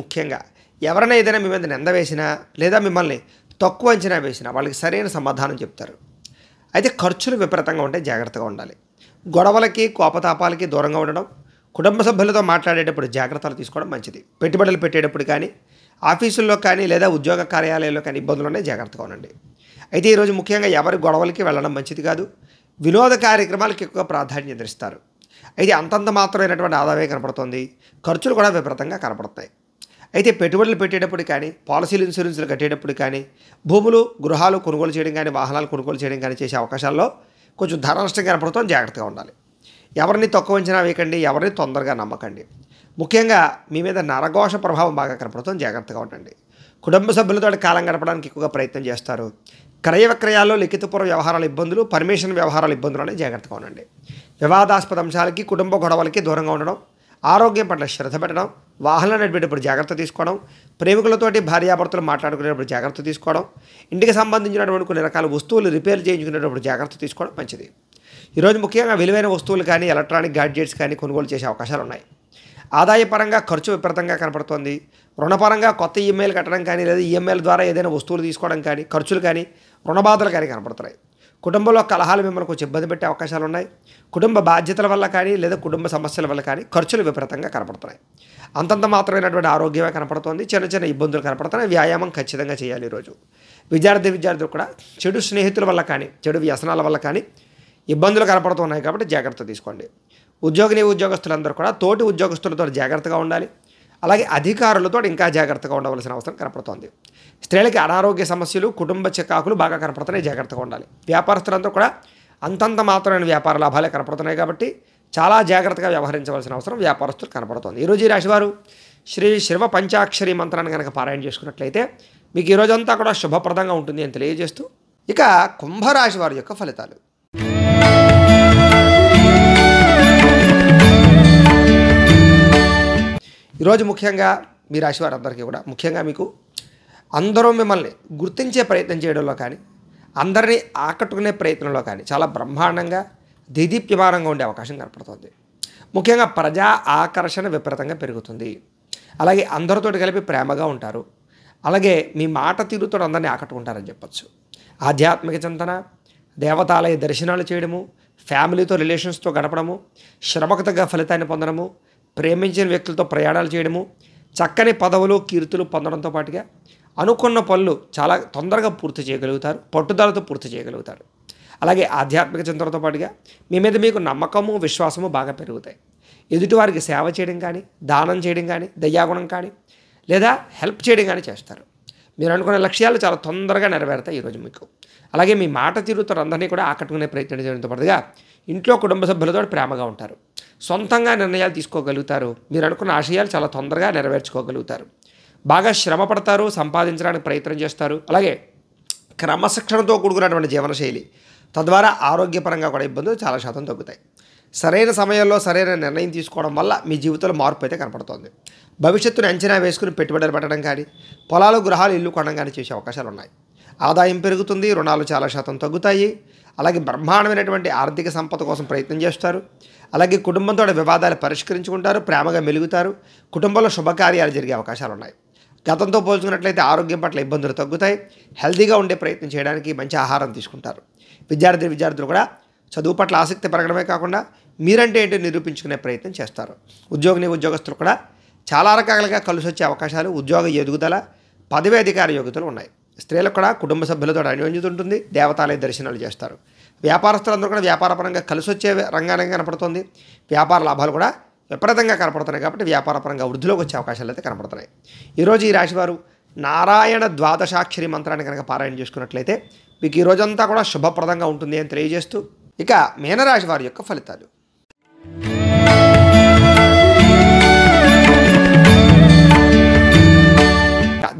ఎవరైనా ఏదైనా మీ మీద నింద వేసినా లేదా మిమ్మల్ని తక్కువ అంచనా వేసినా వాళ్ళకి సరైన సమాధానం చెప్తారు. అయితే ఖర్చులు విపరీతంగా ఉంటే జాగ్రత్తగా ఉండాలి. గొడవలకి, కోపతాపాలకి దూరంగా ఉండడం, కుటుంబ సభ్యులతో మాట్లాడేటప్పుడు జాగ్రత్తలు తీసుకోవడం మంచిది. పెట్టుబడులు పెట్టేటప్పుడు కానీ, ఆఫీసుల్లో కానీ లేదా ఉద్యోగ కార్యాలయాల్లో కానీ ఇబ్బందులు ఉన్నాయి. జాగ్రత్తగా ఉండండి. అయితే ఈరోజు ముఖ్యంగా ఎవరి గొడవలకి వెళ్ళడం మంచిది కాదు. వినోద కార్యక్రమాలకు ఎక్కువ ప్రాధాన్యత ఇస్తారు. అయితే అంతంత మాత్రమైనటువంటి ఆదాయం కనపడుతుంది. ఖర్చులు కూడా విపరీతంగా కనపడుతాయి. అయితే పెట్టుబడులు పెట్టేటప్పుడు కానీ, పాలసీలు, ఇన్సూరెన్సులు కట్టేటప్పుడు కానీ, భూములు, గృహాలు కొనుగోలు చేయడం కానీ, వాహనాలు కొనుగోలు చేయడం కానీ చేసే అవకాశాల్లో కొంచెం ధన నష్టం కనపడుతుంది. జాగ్రత్తగా ఉండాలి. ఎవరిని తక్కువ అంచనా వేయకండి. ఎవరిని తొందరగా నమ్మకండి. ముఖ్యంగా మీ మీద నరఘోష ప్రభావం బాగా కనపడుతుంది. జాగ్రత్తగా ఉండండి. కుటుంబ సభ్యులతో కాలం గడపడానికి ఎక్కువగా ప్రయత్నం చేస్తారు. క్రయ విక్రయాల్లో లిఖితపూర్వ వ్యవహారాల ఇబ్బందులు, పర్మిషన్ వ్యవహారాల ఇబ్బందులు అనేవి జాగ్రత్తగా ఉండండి. వివాదాస్పద అంశాలకి, కుటుంబ గొడవలకి దూరంగా ఉండడం, ఆరోగ్యం పట్ల శ్రద్ధ పెట్టడం, వాహనం నడిపేటప్పుడు జాగ్రత్త తీసుకోవడం, ప్రేమికులతోటి భార్యాభర్తలు మాట్లాడుకునేటప్పుడు జాగ్రత్త తీసుకోవడం, ఇంటికి సంబంధించినటువంటి కొన్ని రకాల వస్తువులు రిపేర్ చేయించుకునేటప్పుడు జాగ్రత్త తీసుకోవడం మంచిది. ఈరోజు ముఖ్యంగా విలువైన వస్తువులు కానీ, ఎలక్ట్రానిక్ గ్యాడ్జెట్స్ కానీ కొనుగోలు చేసే అవకాశాలు ఉన్నాయి. ఆదాయపరంగా ఖర్చు విపరీతంగా కనపడుతోంది. రుణపరంగా కొత్త ఈఎంఐలు కట్టడం కానీ, లేదా ఈఎంఐల ద్వారా ఏదైనా వస్తువులు తీసుకోవడం కానీ, ఖర్చులు కానీ, రుణబాధలు కానీ కనపడుతున్నాయి. కుటుంబంలో కలహాలు మిమ్మల్ని కొంచెం ఇబ్బంది పెట్టే అవకాశాలు ఉన్నాయి. కుటుంబ బాధ్యతల వల్ల కానీ, లేదా కుటుంబ సమస్యల వల్ల కానీ ఖర్చులు విపరీతంగా కనపడుతున్నాయి. అంతంత మాత్రమైనటువంటి ఆరోగ్యమే కనపడుతోంది. చిన్న చిన్న ఇబ్బందులు కనపడుతున్నాయి. వ్యాయామం ఖచ్చితంగా చేయాలి. ఈరోజు విద్యార్థులు కూడా చెడు స్నేహితుల వల్ల కానీ, చెడు వ్యసనాల వల్ల కానీ ఇబ్బందులు కనపడుతున్నాయి కాబట్టి జాగ్రత్త తీసుకోండి. ఉద్యోగస్తులందరూ కూడా తోటి ఉద్యోగస్తులతో జాగ్రత్తగా ఉండాలి. అలాగే అధికారులతో ఇంకా జాగ్రత్తగా ఉండవలసిన అవసరం కనపడుతోంది. స్త్రీలకి అనారోగ్య సమస్యలు, కుటుంబ చికాకులు బాగా కనపడుతున్నాయి. జాగ్రత్తగా ఉండాలి. వ్యాపారస్తులందరూ కూడా అంతంత మాత్రమైన వ్యాపార లాభాలే కనపడుతున్నాయి కాబట్టి చాలా జాగ్రత్తగా వ్యవహరించవలసిన అవసరం వ్యాపారస్తులు కనపడుతోంది. ఈరోజు ఈ రాశివారు శ్రీ శివ పంచాక్షరి మంత్రాన్ని కనుక పారాయణ చేసుకున్నట్లయితే మీకు ఈరోజంతా కూడా శుభప్రదంగా ఉంటుంది అని తెలియజేస్తూ, ఇక కుంభరాశి వారి యొక్క ఫలితాలు. ఈరోజు ముఖ్యంగా మీ రాశి వారందరికీ కూడా ముఖ్యంగా మీకు అందరూ మిమ్మల్ని గుర్తించే ప్రయత్నం చేయడంలో కానీ, అందరినీ ఆకట్టుకునే ప్రయత్నంలో కానీ చాలా బ్రహ్మాండంగా దేదీప్యమానంగా ఉండే అవకాశం కనపడుతుంది. ముఖ్యంగా ప్రజా ఆకర్షణ విపరీతంగా పెరుగుతుంది. అలాగే అందరితోటి కలిపి ప్రేమగా ఉంటారు. అలాగే మీ మాట తీరుతో అందరినీ ఆకట్టుకుంటారని చెప్పచ్చు. ఆధ్యాత్మిక చింతన, దేవతాలయ దర్శనాలు చేయడము, ఫ్యామిలీతో రిలేషన్స్తో గడపడము, శ్రమకు తగ్గ ఫలితాన్ని పొందడము, ప్రేమించిన వ్యక్తులతో ప్రయాణాలు చేయడము, చక్కని పదవులు కీర్తులు పొందడంతో పాటుగా అనుకున్న పనులు చాలా తొందరగా పూర్తి చేయగలుగుతారు. పట్టుదలతో పూర్తి చేయగలుగుతారు. అలాగే ఆధ్యాత్మిక చింతనతో పాటుగా మీ మీద మీకు నమ్మకము, విశ్వాసము బాగా పెరుగుతాయి. ఎదుటివారికి సేవ చేయడం కానీ, దానం చేయడం కానీ, దయాగుణం కానీ, లేదా హెల్ప్ చేయడం కానీ చేస్తారు. మీరు అనుకున్న లక్ష్యాలు చాలా తొందరగా నెరవేరుతాయి ఈరోజు మీకు. అలాగే మీ మాట తీరుతో అందరినీ కూడా ఆకట్టుకునే ప్రయత్నం చేయడంతో పాటుగా ఇంట్లో కుటుంబ సభ్యులతో ప్రేమగా ఉంటారు. సొంతంగా నిర్ణయాలు తీసుకోగలుగుతారు. మీరు అనుకున్న ఆశయాలు చాలా తొందరగా నెరవేర్చుకోగలుగుతారు. బాగా శ్రమ పడతారు, సంపాదించడానికి ప్రయత్నం చేస్తారు. అలాగే క్రమశిక్షణతో కూడుకున్నటువంటి జీవనశైలి, తద్వారా ఆరోగ్యపరంగా కూడా ఇబ్బందులు చాలా శాతం తగ్గుతాయి. సరైన సమయంలో సరైన నిర్ణయం తీసుకోవడం వల్ల మీ జీవితంలో మార్పు అయితే కనపడుతుంది. భవిష్యత్తును అంచనా వేసుకుని పెట్టుబడులు పెట్టడం కానీ, పొలాలు, గృహాలు, ఇల్లు కొనడం కానీ చేసే అవకాశాలు ఉన్నాయి. ఆదాయం పెరుగుతుంది. రుణాలు చాలా శాతం తగ్గుతాయి. అలాగే బ్రహ్మాండమైనటువంటి ఆర్థిక సంపద కోసం ప్రయత్నం చేస్తారు. అలాగే కుటుంబంతో వివాదాలు పరిష్కరించుకుంటారు. ప్రేమగా మెలుగుతారు. కుటుంబంలో శుభకార్యాలు జరిగే అవకాశాలు ఉన్నాయి. గతంతో పోల్చుకున్నట్లయితే ఆరోగ్యం పట్ల ఇబ్బందులు తగ్గుతాయి. హెల్తీగా ఉండే ప్రయత్నం చేయడానికి మంచి ఆహారం తీసుకుంటారు. విద్యార్థులు కూడా చదువు పట్ల ఆసక్తి పెరగడమే కాకుండా మీరంటే ఏంటో నిరూపించుకునే ప్రయత్నం చేస్తారు. ఉద్యోగస్తులు కూడా చాలా రకాలుగా కలిసి వచ్చే అవకాశాలు, ఉద్యోగ ఎదుగుదల, పదవి అధికార యోగ్యతలు ఉన్నాయి. స్త్రీలకు కూడా కుటుంబ సభ్యులతో అన్యోన్యత ఉంటుంది. దేవతాలయ దర్శనాలు చేస్తారు. వ్యాపారస్తులందరూ కూడా వ్యాపారపరంగా కలిసి వచ్చే రంగానే కనపడుతుంది. వ్యాపార లాభాలు కూడా విపరీతంగా కనపడుతున్నాయి కాబట్టి వ్యాపారపరంగా వృద్ధిలోకి వచ్చే అవకాశాలు అయితే కనపడుతున్నాయి. ఈరోజు ఈ రాశివారు నారాయణ ద్వాదశాక్షరి మంత్రాన్ని కనుక పారాయణ చేసుకున్నట్లయితే మీకు ఈ రోజంతా కూడా శుభప్రదంగా ఉంటుంది అని తెలియజేస్తూ, ఇక మీనరాశి వారి యొక్క ఫలితాలు.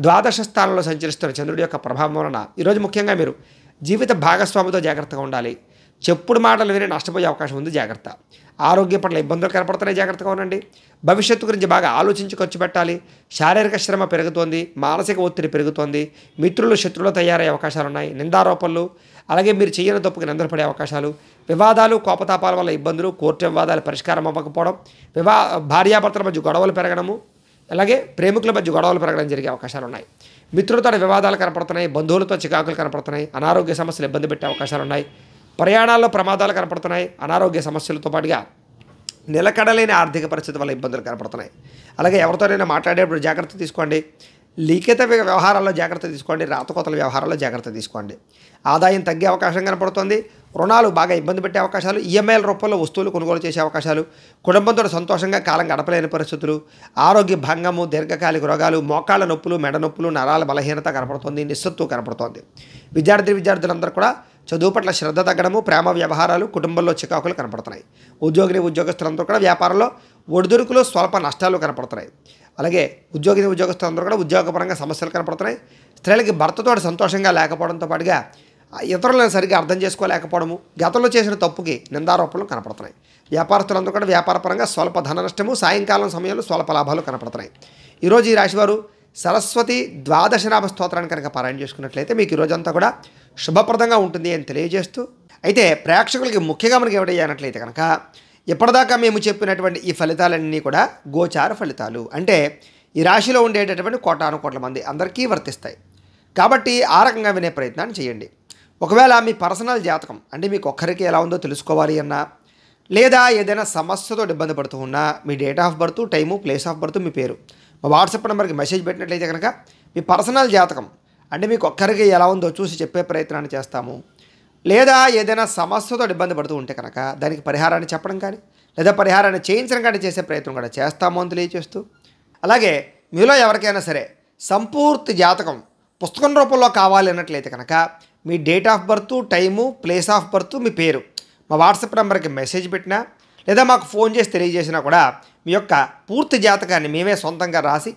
ద్వాదశ స్థానంలో సంచరిస్తున్న చంద్రుడి యొక్క ప్రభావం వలన ఈరోజు ముఖ్యంగా మీరు జీవిత భాగస్వామితో జాగ్రత్తగా ఉండాలి. చెప్పుడు మాటలు విని నష్టపోయే అవకాశం ఉంది. జాగ్రత్త. ఆరోగ్య పట్ల ఇబ్బందులు కనపడుతున్నాయి. జాగ్రత్తగా ఉండండి. భవిష్యత్తు గురించి బాగా ఆలోచించి ఖర్చు పెట్టాలి. శారీరక శ్రమ పెరుగుతోంది. మానసిక ఒత్తిడి పెరుగుతోంది. మిత్రులు శత్రువులు తయారయ్యే అవకాశాలు ఉన్నాయి. నిందారోపణలు, అలాగే మీరు చేయని తప్పుకి నిందపడే అవకాశాలు, వివాదాలు, కోపతాపాల వల్ల ఇబ్బందులు, కోర్టు వివాదాలు పరిష్కారం అవ్వకపోవడం, భార్యాభర్తల మధ్య గొడవలు పెరగడము, అలాగే ప్రేమికుల మధ్య గొడవలు పెరగడం జరిగే అవకాశాలు ఉన్నాయి. మిత్రులతో వివాదాలు కనపడుతున్నాయి. బంధువులతో చికాకులు కనపడుతున్నాయి. అనారోగ్య సమస్యలు ఇబ్బంది పెట్టే అవకాశాలు ఉన్నాయి. ప్రయాణాల్లో ప్రమాదాలు కనపడుతున్నాయి. అనారోగ్య సమస్యలతో పాటుగా నిలకడలేని ఆర్థిక పరిస్థితి వల్ల ఇబ్బందులు కనపడుతున్నాయి. అలాగే ఎవరితోనైనా మాట్లాడేటప్పుడు జాగ్రత్త తీసుకోండి. లిఖిత వ్యవహారాల్లో జాగ్రత్త తీసుకోండి. రాతకోతల వ్యవహారాల్లో జాగ్రత్త తీసుకోండి. ఆదాయం తగ్గే అవకాశం కనపడుతుంది. రుణాలు బాగా ఇబ్బంది పెట్టే అవకాశాలు, ఈఎంఐల రూపంలో వస్తువులు కొనుగోలు చేసే అవకాశాలు, కుటుంబంతో సంతోషంగా కాలం గడపలేని పరిస్థితులు, ఆరోగ్య భంగము, దీర్ఘకాలిక రోగాలు, మోకాళ్ళ నొప్పులు, మెడ నొప్పులు, నరాల బలహీనత కనపడుతుంది. నిస్సత్తువ కనపడుతోంది. విద్యార్థులందరూ కూడా చదువు పట్ల శ్రద్ధ తగ్గడము, ప్రేమ వ్యవహారాలు, కుటుంబంలో చికాకులు కనపడుతున్నాయి. ఉద్యోగస్తులందరూ కూడా వ్యాపారంలో ఒడిదుడుకులు, స్వల్ప నష్టాలు కనపడుతున్నాయి. అలాగే ఉద్యోగస్తులందరూ కూడా ఉద్యోగపరంగా సమస్యలు కనపడుతున్నాయి. స్త్రీలకి భర్తతో సంతోషంగా లేకపోవడంతో పాటుగా ఇతరులను సరిగ్గా అర్థం చేసుకోలేకపోవడము, గతంలో చేసిన తప్పుకి నిందారోపణలు కనపడుతున్నాయి. వ్యాపారస్తులందరూ కూడా వ్యాపారపరంగా స్వల్ప ధన నష్టము, సాయంకాలం సమయంలో స్వల్ప లాభాలు కనపడుతున్నాయి. ఈరోజు ఈ రాశివారు సరస్వతి ద్వాదశనామ స్తోత్రాన్ని కనుక పారాయణ చేసుకున్నట్లయితే మీకు ఈరోజంతా కూడా శుభప్రదంగా ఉంటుంది అని తెలియజేస్తూ, అయితే ప్రేక్షకులకి ముఖ్యంగా మనకి ఏమిటయ్యానట్లయితే కనుక ఇప్పటిదాకా మేము చెప్పినటువంటి ఈ ఫలితాలన్నీ కూడా గోచార ఫలితాలు, అంటే ఈ రాశిలో ఉండేటటువంటి కోటాను కోట్ల మంది అందరికీ వర్తిస్తాయి. కాబట్టి ఆ రకంగా వినే ప్రయత్నాన్ని చేయండి. ఒకవేళ మీ పర్సనల్ జాతకం అంటే మీకు ఒక్కరికి ఎలా ఉందో తెలుసుకోవాలి అన్నా, లేదా ఏదైనా సమస్యతో ఇబ్బంది పడుతూ ఉన్నా, మీ date of birth, time, place of birth, మీ పేరు మా వాట్సాప్ నెంబర్కి మెసేజ్ పెట్టినట్లయితే కనుక మీ పర్సనల్ జాతకం అంటే మీకు ఒక్కరికి ఎలా ఉందో చూసి చెప్పే ప్రయత్నాన్ని చేస్తాము. లేదా ఏదైనా సమస్యతో ఇబ్బంది పడుతూ ఉంటే కనుక దానికి పరిహారాన్ని చెప్పడం కానీ లేదా పరిహారాన్ని చేయించడం కానీ చేసే ప్రయత్నం కూడా చేస్తాము అని తెలియజేస్తూ, అలాగే మీలో ఎవరికైనా సరే సంపూర్తి జాతకం పుస్తకం రూపంలో కావాలి అన్నట్లయితే కనుక మీ date of birth, time, place of birth, మీ పేరు మా వాట్సాప్ నెంబర్కి మెసేజ్ పెట్టినా లేదా మాకు ఫోన్ చేసి తెలియజేసినా కూడా మీ యొక్క పూర్తి జాతకాన్ని మేమే సొంతంగా రాసి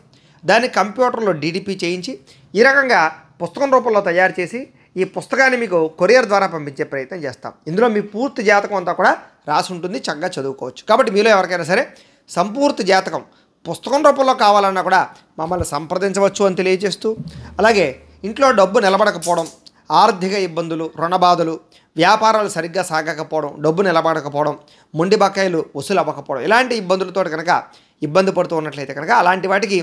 దాన్ని కంప్యూటర్లో డీడీపీ చేయించి ఈ రకంగా పుస్తకం రూపంలో తయారు చేసి ఈ పుస్తకాన్ని మీకు కొరియర్ ద్వారా పంపించే ప్రయత్నం చేస్తాం. ఇందులో మీ పూర్తి జాతకం అంతా కూడా రాసి ఉంటుంది, చక్కగా చదువుకోవచ్చు. కాబట్టి మీలో ఎవరికైనా సరే సంపూర్తి జాతకం పుస్తకం రూపంలో కావాలన్నా కూడా మమ్మల్ని సంప్రదించవచ్చు అని తెలియజేస్తూ, అలాగే ఇంట్లో డబ్బు నిలబడకపోవడం, ఆర్థిక ఇబ్బందులు, రుణబాధలు, వ్యాపారాలు సరిగ్గా సాగకపోవడం, డబ్బు నిలబడకపోవడం, మొండి బకాయిలు వసూలు అవ్వకపోవడం, ఇలాంటి ఇబ్బందులతో కనుక ఇబ్బంది పడుతూ ఉన్నట్లయితే కనుక అలాంటి వాటికి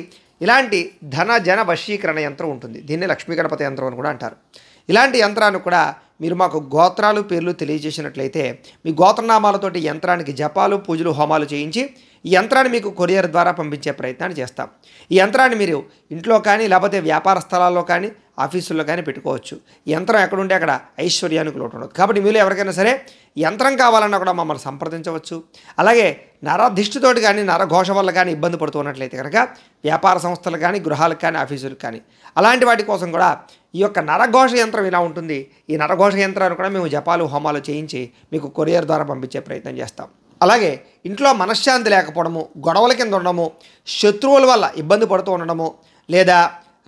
ఇలాంటి ధన జన వశీకరణ యంత్రం ఉంటుంది. దీన్ని లక్ష్మీ గణపతి యంత్రం అని కూడా అంటారు. ఇలాంటి యంత్రాన్ని కూడా మీరు మాకు గోత్రాలు, పేర్లు తెలియజేసినట్లయితే మీ గోత్రనామాలతోటి యంత్రానికి జపాలు, పూజలు, హోమాలు చేయించి ఈ యంత్రాన్ని మీకు కొరియర్ ద్వారా పంపించే ప్రయత్నాన్ని చేస్తాం. ఈ యంత్రాన్ని మీరు ఇంట్లో కానీ లేకపోతే వ్యాపార స్థలాల్లో కానీ ఆఫీసుల్లో కానీ పెట్టుకోవచ్చు. ఈ యంత్రం ఎక్కడుంటే అక్కడ ఐశ్వర్యానికి లోటు ఉండదు. కాబట్టి మీరు ఎవరికైనా సరే యంత్రం కావాలన్నా కూడా మమ్మల్ని సంప్రదించవచ్చు. అలాగే నరదిష్టితోటి కానీ నరఘోష వల్ల కానీ ఇబ్బంది పడుతున్నట్లయితే కనుక వ్యాపార సంస్థలు కానీ, గృహాలకు కానీ, ఆఫీసులకు కానీ అలాంటి వాటి కోసం కూడా ఈ యొక్క నరఘోష యంత్రం ఇలా ఉంటుంది. ఈ నరఘోష యంత్రాన్ని కూడా మేము జపాలు, హోమాలు చేయించి మీకు కొరియర్ ద్వారా పంపించే ప్రయత్నం చేస్తాం. అలాగే ఇంట్లో మనశ్శాంతి లేకపోవడము, గొడవల కింద ఉండడము, శత్రువుల వల్ల ఇబ్బంది పడుతూ ఉండడము, లేదా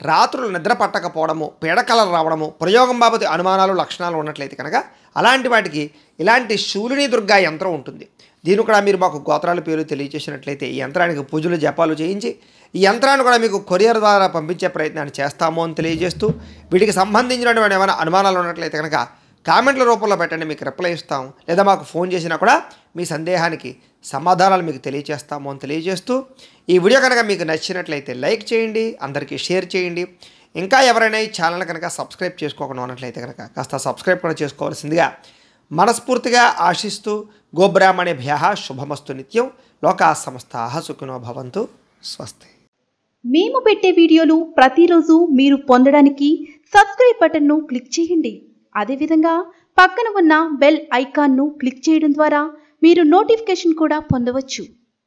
రాత్రులు నిద్ర పట్టకపోవడము, పీడకలలు రావడము, ప్రయోగం బాబతి అనుమానాలు, లక్షణాలు ఉన్నట్లయితే కనుక అలాంటి వాటికి ఇలాంటి శూలిని దుర్గా యంత్రం ఉంటుంది. దీన్ని కూడా మీరు మాకు గోత్రాల పేరు తెలియజేసినట్లయితే ఈ యంత్రానికి పూజలు, జపాలు చేయించి ఈ యంత్రాన్ని కూడా మీకు కొరియర్ ద్వారా పంపించే ప్రయత్నాన్ని చేస్తాము అని తెలియజేస్తూ, వీటికి సంబంధించినటువంటి ఏమైనా అనుమానాలు ఉన్నట్లయితే కనుక కామెంట్ల రూపంలో పెట్టండి, మీకు రిప్లై ఇస్తాం. లేదా మాకు ఫోన్ చేసినా కూడా మీ సందేహానికి సమాధానాలు మీకు తెలియజేస్తాము అని తెలియజేస్తూ, ఈ వీడియో కనుక మీకు నచ్చినట్లయితే లైక్ చేయండి, అందరికీ షేర్ చేయండి. ఇంకా ఎవరైనా ఈ ఛానల్ కనుక సబ్స్క్రైబ్ చేసుకోకుండా ఉన్నట్లయితే కనుక కాస్త సబ్స్క్రైబ్ కూడా చేసుకోవాల్సిందిగా మనస్ఫూర్తిగా ఆశిస్తూ, గోబ్రాహ్మణేభ్యః శుభమస్తు నిత్యం, లోకా సమస్తాః సుఖినో భవంతు, స్వస్తి. మేము పెట్టే వీడియోలు ప్రతిరోజు మీరు పొందడానికి సబ్స్క్రైబ్ బటన్ను క్లిక్ చేయండి. అదేవిధంగా పక్కన ఉన్న బెల్ ఐకాన్ను క్లిక్ చేయడం ద్వారా మీరు నోటిఫికేషన్ కూడా పొందవచ్చు.